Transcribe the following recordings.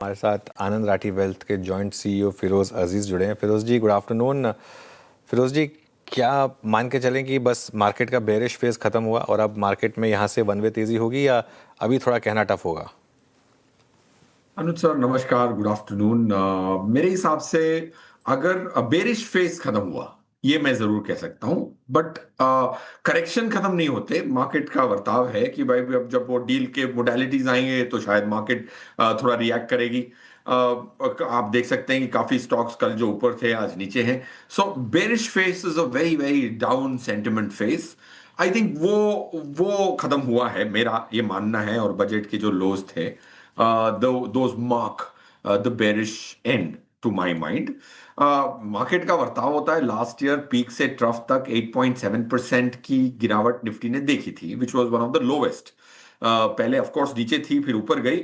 हमारे साथ आनंद राठी वेल्थ के जॉइंट सीईओ फिरोज अजीज जुड़े हैं। फिरोज जी, गुड आफ्टरनून। फिरोज जी, क्या मान के चलें कि बस मार्केट का बेरिश फेज खत्म हुआ और अब मार्केट में यहाँ से वन वे तेजी होगी, या अभी थोड़ा कहना टफ होगा? अनुज सर, नमस्कार, गुड आफ्टरनून। मेरे हिसाब से अगर बेरिश फेज खत्म हुआ, ये मैं जरूर कह सकता हूं, बट करेक्शन खत्म नहीं होते। मार्केट का वर्ताव है कि भाई अब जब वो डील के मोडालिटीज आएंगे तो शायद मार्केट थोड़ा रिएक्ट करेगी। आप देख सकते हैं कि काफी स्टॉक्स कल जो ऊपर थे आज नीचे हैं। So bearish phase is a very very down sentiment phase. I think वो खत्म हुआ है, मेरा ये मानना है। और बजट के जो लोज थे, those mark the bearish end to my mind. Market का वर्ताव होता है, लास्ट ईयर पीक से ट्रफ तक 8.7% की गिरावट निफ्टी ने देखी थी, which was one of the lowest. पहले ऑफ कोर्स नीचे थी, फिर ऊपर गई।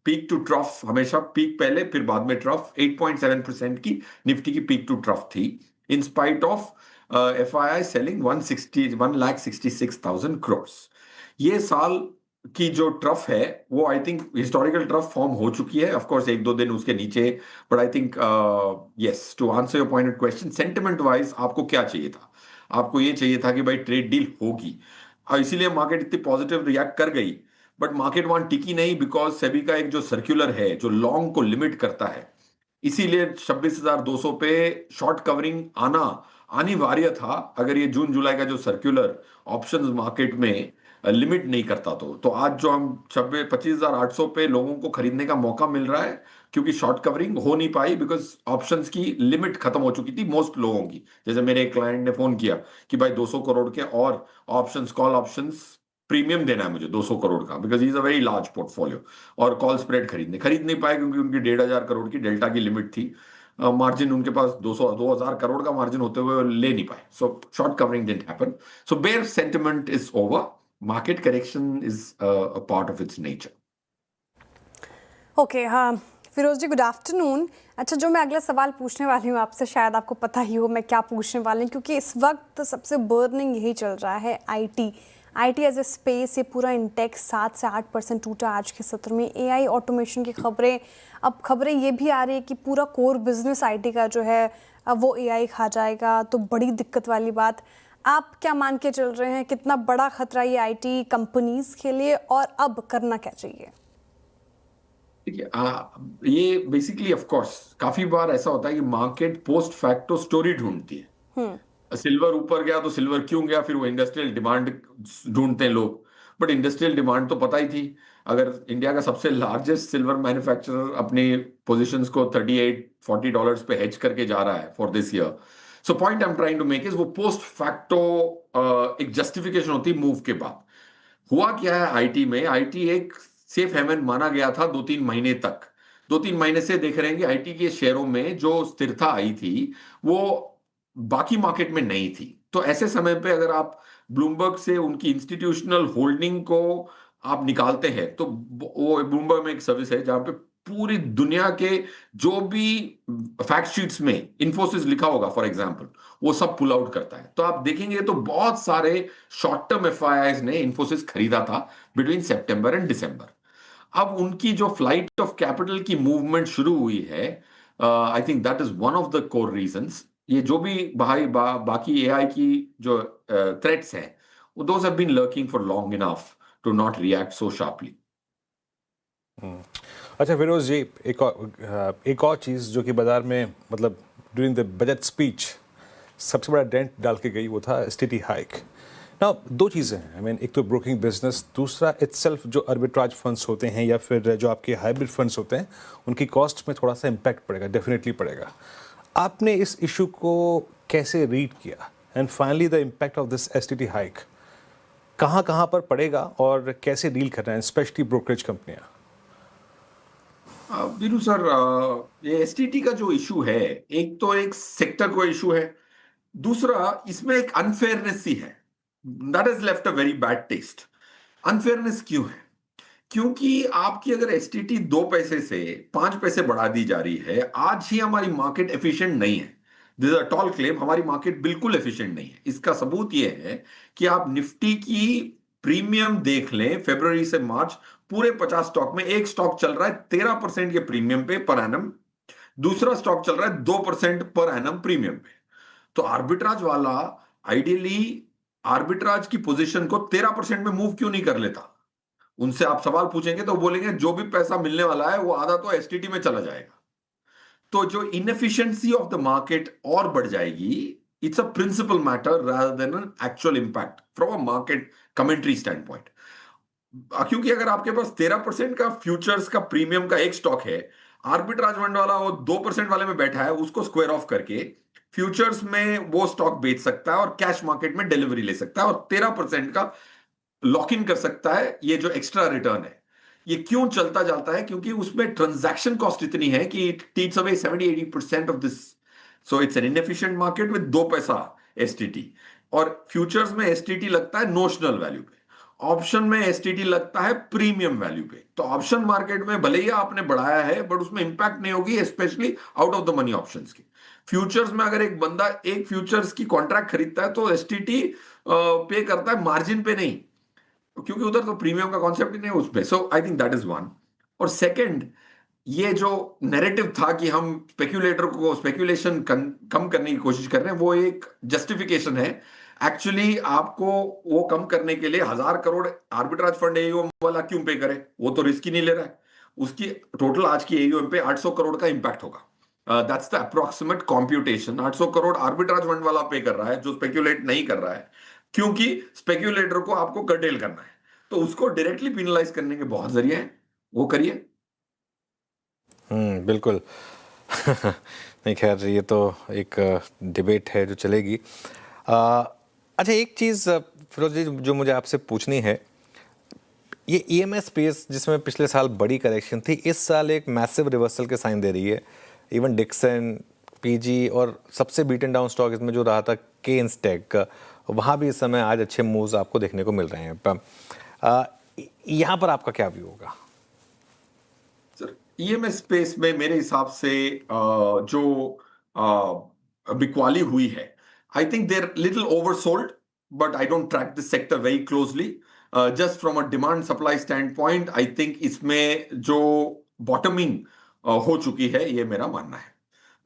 पीक टू ट्रफ हमेशा पीक पहले, फिर बाद में ट्रफ। 8.7% की निफ्टी की पीक टू ट्रफ थी, in spite of FII selling 1,66,000 crore. ये साल की जो ट्रफ है वो I think historical trough form हो चुकी है। ऑफ कोर्स एक दो दिन उसके नीचे, but I think yes, to answer your pointed question, sentiment wise आपको क्या चाहिए था? आपको ये चाहिए था कि भाई ट्रेड डील होगी, और इसीलिए मार्केट इतनी पॉजिटिव रिएक्ट कर गई। बट मार्केट वहां टिकी नहीं, बिकॉज सेबी का एक जो सर्कुलर है जो लॉन्ग को लिमिट करता है, इसीलिए 26,200 पे शॉर्ट कवरिंग आना अनिवार्य था। अगर ये जून जुलाई का जो सर्कुलर ऑप्शंस मार्केट में लिमिट नहीं करता तो आज जो हम 25,800 पे लोगों को खरीदने का मौका मिल रहा है, क्योंकि शॉर्ट कवरिंग हो नहीं पाई, बिकॉज ऑप्शंस की लिमिट खत्म हो चुकी थी मोस्ट लोगों की। जैसे मेरे एक क्लाइंट ने फोन किया कि भाई 200 करोड़ के और ऑप्शंस, कॉल ऑप्शंस प्रीमियम देना है मुझे 200 करोड़ का, because is a very large portfolio. और कॉल स्प्रेड खरीद नहीं पाए, क्योंकि उनकी 1,500 करोड़ की डेल्टा की लिमिट थी। मार्जिन उनके पास 200-2,000 करोड़ का मार्जिन होते हुए ले नहीं पाए। So short covering didn't happen. So bear sentiment is over. Market correction is a part of its nature. Okay, हाँ फिरोज जी, गुड आफ्टरनून। अच्छा, जो मैं अगला सवाल पूछने वाली हूँ आपसे, शायद आपको पता ही हो मैं क्या पूछने वाली हूँ, क्योंकि इस वक्त सबसे बर्निंग यही चल रहा है, आईटी एज ए स्पेस। ये पूरा इंडेक्स 7 से 8% टूटा आज के सत्र में। एआई ऑटोमेशन की खबरें, अब खबरें ये भी आ रही है कि पूरा कोर बिजनेस आईटी का जो है अब वो एआई खा जाएगा, तो बड़ी दिक्कत वाली बात। आप क्या मान के चल रहे हैं, कितना बड़ा खतरा ये आईटी कंपनीज के लिए, और अब करना क्या चाहिए? देखिए, ये बेसिकली ऑफ कोर्स काफी बार ऐसा होता है कि मार्केट पोस्ट फैक्टो स्टोरी ढूंढती है। सिल्वर ऊपर गया तो सिल्वर क्यों गया, फिर वो इंडस्ट्रियल डिमांड ढूंढते हैं लोग। बट इंडस्ट्रियल डिमांड तो पता ही थी। अगर इंडिया का सबसे लार्जेस्ट सिल्वर मैन्युफैक्चरर अपनी पोजीशंस को $38-40 पे हेज करके जा रहा है for this year. So point I am trying to make is, वो पोस्ट फैक्टो एक जस्टिफिकेशन होती है मूव के बाद। हुआ क्या है आईटी में, आईटी एक सेफ हेवन माना गया था 2-3 महीने तक। 2-3 महीने से देख रहे हैं कि आईटी के शेयरों में जो स्थिरता आई थी वो बाकी मार्केट में नहीं थी। तो ऐसे समय पे अगर आप ब्लूमबर्ग से उनकी इंस्टीट्यूशनल होल्डिंग को आप निकालते हैं, तो वो ब्लूमबर्ग में एक सर्विस है जहां पे पूरी दुनिया के जो भी फैक्ट शीट्स में इंफोसिस लिखा होगा फॉर एग्जांपल, वो सब पुल आउट करता है। तो आप देखेंगे तो बहुत सारे शॉर्ट टर्म एफआईआईज ने इंफोसिस खरीदा था बिटवीन सितंबर एंड दिसंबर। अब उनकी जो फ्लाइट ऑफ कैपिटल की मूवमेंट शुरू हुई है, I think that is one of the core reasons. ये जो भी बाकी एआई की जो थ्रेट्स हैं, those have been lurking for long enough to not react so sharply. अच्छा फिरोज जी, एक और चीज़ जो कि बाजार में मतलब ड्यूरिंग द बजट स्पीच सबसे बड़ा डेंट डाल के गई, वो था एसटीटी हाइक। ना दो चीज़ें हैं, आई मीन एक तो ब्रोकिंग बिजनेस, दूसरा इटसेल्फ जो आर्बिट्राज फंड्स होते हैं या फिर जो आपके हाइब्रिड फंड्स होते हैं, उनकी कॉस्ट में थोड़ा सा इम्पैक्ट पड़ेगा, डेफिनेटली पड़ेगा। आपने इस इशू को कैसे रीड किया, and finally the impact of this STT hike कहाँ कहाँ पर पड़ेगा और कैसे डील करना है, स्पेशली ब्रोकरेज कंपनियाँ? बीरू सर, ये एसटीटी का जो इशू है, एक तो एक सेक्टर को इशू है, दूसरा इसमें एक अनफेयरनेस ही है। That is left a very bad taste. Unfairness क्यों है? क्योंकि आपकी अगर एसटीटी 2 पैसे से 5 पैसे बढ़ा दी जा रही है, आज ही हमारी मार्केट एफिशिएंट नहीं है। This is a tall claim, हमारी मार्केट बिल्कुल एफिशिएंट नहीं है। इसका सबूत यह है कि आप निफ्टी की प्रीमियम देख लें, फरवरी से मार्च पूरे 50 स्टॉक में एक स्टॉक चल रहा है 13% के प्रीमियम पे पर एनम, दूसरा स्टॉक चल रहा है 2% पर एनम प्रीमियम पे। तो आर्बिट्राज वाला आइडियली आर्बिट्राज की पोजीशन को 13% में मूव क्यों नहीं कर लेता? उनसे आप सवाल पूछेंगे तो बोलेंगे जो भी पैसा मिलने वाला है वो आधा तो एसटीटी में चला जाएगा। तो जो इनएफिशिएंसी ऑफ द मार्केट और बढ़ जाएगी। It's a principle matter rather than an actual impact from a market commentary standpoint. क्योंकि अगर आपके पास 13% का फ्यूचर्स का प्रीमियम का एक स्टॉक है, आर्बिट्राज फंड वाला वो 2% वाले में बैठा है, उसको स्क्वायर ऑफ करके फ्यूचर्स में वो स्टॉक बेच सकता है और कैश मार्केट में डिलीवरी ले सकता है और 13% का लॉक इन कर सकता है। ये जो एक्स्ट्रा रिटर्न है ये क्यों चलता जाता है? क्योंकि उसमें ट्रांजैक्शन कॉस्ट इतनी है कि it tits away 70-80% of this. So it's an inefficient market with 2 पैसा एसटीटी। और फ्यूचर्स में एसटीटी लगता है नोशनल वैल्यू पे, ऑप्शन में एसटीटी लगता है प्रीमियम वैल्यू पे। तो ऑप्शन मार्केट में भले ही आपने बढ़ाया है बट उसमें इंपैक्ट नहीं होगी, specially out of the money options की। फ्यूचर्स में अगर एक बंदा एक फ्यूचर्स की कॉन्ट्रैक्ट खरीदता है तो एसटीटी पे करता है, मार्जिन पे नहीं, क्योंकि उधर तो प्रीमियम का कॉन्सेप्ट ही नहीं है उसपे। So I think that is one. और सेकंड, ये जो नैरेटिव था कि हम स्पेक्यूलेटर को स्पेक्यूलेशन कम करने की कोशिश कर रहे हैं, वो एक जस्टिफिकेशन है। एक्चुअली आपको वो कम करने के लिए 1,000 करोड़ आर्बिट्राज फंड एयूएम वाला क्यों पे करे? वो तो रिस्क ही नहीं ले रहा है। उसकी टोटल आज की एयूएम पे 800 करोड़ का इंपैक्ट होगा। That's the approximate computation. 800 crore arbitrage fund वाला पे कर रहा है जो स्पेक्यूलेट नहीं कर रहा है, क्योंकि स्पेक्यूलेटर को आपको कर्टेल करना है। तो उसको डायरेक्टली पिनलाइज करने के बहुत जरिए हैं, वो करिए। बिल्कुल। नहीं, खैर ये तो एक डिबेट है जो चलेगी। अच्छा, एक चीज़ फिरोज जी जो मुझे आपसे पूछनी है, ये ईएमएस स्पेस जिसमें पिछले साल बड़ी करेक्शन थी, इस साल एक मैसिव रिवर्सल के साइन दे रही है। इवन डिक्सन, पीजी और सबसे बीटन डाउन स्टॉक इसमें जो रहा था के इंस्टेक, वहाँ भी इस समय आज अच्छे मूव्स आपको देखने को मिल रहे हैं। यहाँ पर आपका क्या व्यू होगा? सर, ईएमएस स्पेस में मेरे हिसाब से जो बिकवाली हुई है, I think there little oversold, but I don't track this sector very closely. Just from a demand supply stand point I think इसमें जो बॉटमिंग हो चुकी है, ये मेरा मानना है।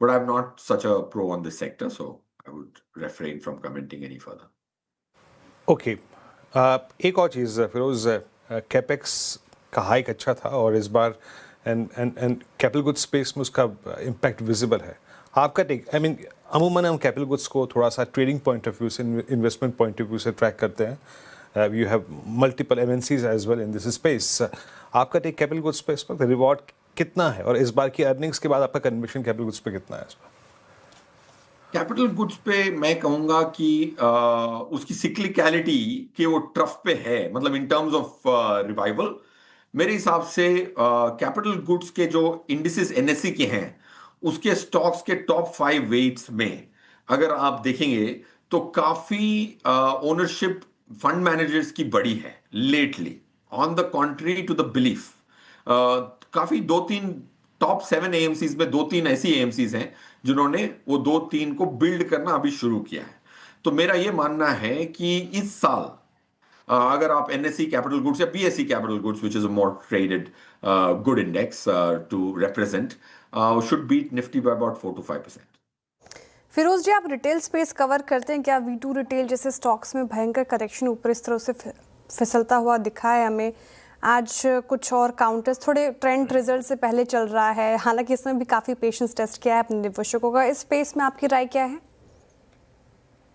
But I am not such a pro on this sector, so I would refrain from commenting any further. Okay, एक और चीज़ फिरोज, कैपेक्स का हाइक अच्छा था और इस बार एंड कैपिटल गुड्स स्पेस में उसका इम्पैक्ट विजिबल है। आपका टेक, आई मीन अमूमन हम कैपिटल गुड्स को थोड़ा सा ट्रेडिंग पॉइंट ऑफ व्यू से, इन्वेस्टमेंट पॉइंट ऑफ व्यू से ट्रैक करते हैं। You have multiple MNCs as well in this space. आपका टेक कैपिटल गुड्स स्पेस पर रिवॉर्ड कितना है और इस बार की अर्निंग्स के बाद आपका कन्विक्शन कैपिटल गुड्स पे कितना है इस बार? कैपिटल गुड्स पे मैं कहूंगा कि उसकी सिक्लिकलिटी के वो ट्रफ पे है, मतलब इन टर्म्स ऑफ रिवाइवल। मेरे हिसाब से कैपिटल गुड्स के जो इंडिसेस एनएससी के हैं, उसके स्टॉक्स के टॉप 5 वेट्स में अगर आप देखेंगे तो काफी ओनरशिप फंड मैनेजर्स की बड़ी है lately, on the contrary to the belief. काफी 2-3 टॉप 7 एएमसीज में 2-3 ऐसी एएमसीज हैं जिन्होंने वो 2-3 को बिल्ड करना अभी शुरू किया है। तो मेरा ये मानना है कि इस साल अगर आप एनएससी कैपिटल गुड्स या BSC capital goods, which is a more traded good index to represent, should beat Nifty by about 4 to 5%। Firoz ji, आप रिटेल स्पेस कवर करते हैं क्या? V2 रिटेल जैसे स्टॉक्स में भयंकर करेक्शन ऊपर इस तरह से फिसलता हुआ दिखा है हमें। आज कुछ और काउंटर्स थोड़े ट्रेंड रिजल्ट से पहले चल रहा है, हालांकि इसमें भी काफ़ी पेशेंस टेस्ट किया है अपने निवेशकों का। इस स्पेस में आपकी राय क्या है?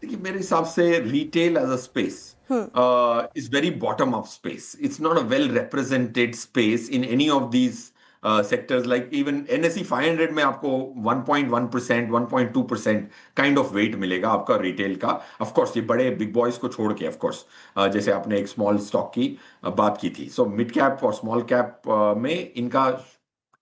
देखिए, मेरे हिसाब से retail as a space is very bottom up space. It's not a well represented space in any of these sectors. Like even NSE 500 में आपको 1.1%, 1.2% काइंड ऑफ वेट मिलेगा आपका रिटेल का। ऑफ कोर्स ये बड़े बिग बॉयज को छोड़ के, ऑफ कोर्स जैसे आपने एक स्मॉल स्टॉक की बात की थी। सो मिड कैप और स्मॉल कैप में इनका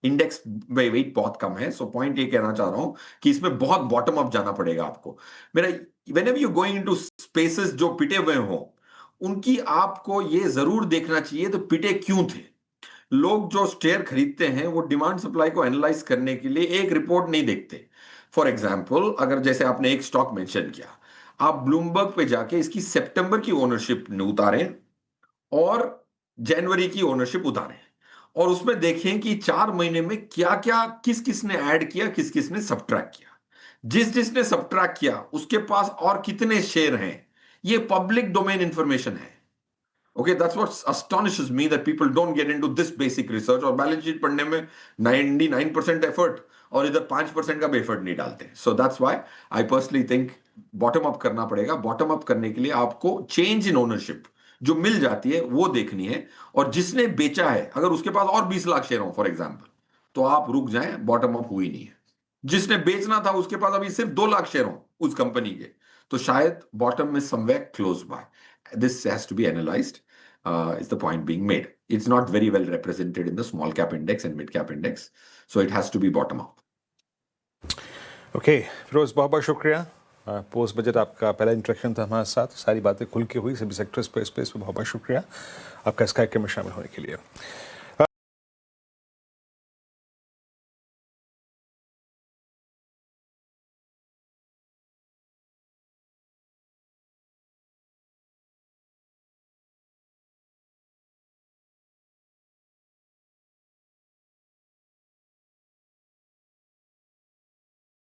इंडेक्स वेट बहुत कम है। सो पॉइंट ये कहना चाह रहा हूं कि इसमें बहुत बॉटम अप जाना पड़ेगा आपको। मेरा whenever you going into spaces जो पिटे हुए हो, उनकी आपको ये जरूर देखना चाहिए तो पिटे क्यों थे। लोग जो शेयर खरीदते हैं वो डिमांड सप्लाई को एनालाइज करने के लिए एक रिपोर्ट नहीं देखते। फॉर एग्जाम्पल, अगर जैसे आपने एक स्टॉक मेंशन किया, आप ब्लूमबर्ग पे जाके इसकी सितंबर की ओनरशिप उतारें और जनवरी की ओनरशिप उतारें और उसमें देखें कि 4 महीने में क्या क्या किस किसने ऐड किया, किस किसने सबट्रैक्ट किया। जिसने सबट्रैक्ट किया उसके पास और कितने शेयर हैं, ये पब्लिक डोमेन इंफॉर्मेशन है। Okay, that's what astonishes me, that people don't get into this basic research और बैलेंस शीट पढ़ने में 99% एफर्ट और इधर 5% का भी एफर्ट नहीं डालते। So that's why I personally think bottom up करना पड़ेगा। बॉटम अप करने के लिए आपको चेंज इन ओनरशिप जो मिल जाती है वो देखनी है, और जिसने बेचा है अगर उसके पास और 20 लाख शेयर हो फॉर एग्जाम्पल, तो आप रुक जाएं, बॉटम अप हुई नहीं है। जिसने बेचना था उसके पास अभी सिर्फ 2 लाख शेयर हो उस कंपनी के, तो शायद बॉटम में somewhere close by. This has to be analysed, is the point being made. It's not very well represented in the small cap index and mid cap index, so it has to be bottom up. Okay Firoz, बहुत बहुत शुक्रिया। Post budget आपका पहला interaction था हमारे साथ, सारी बातें खुल के हुई सभी सेक्टर्स पे, इस पे बहुत बहुत शुक्रिया आपका इस कार्यक्रम में शामिल होने के लिए।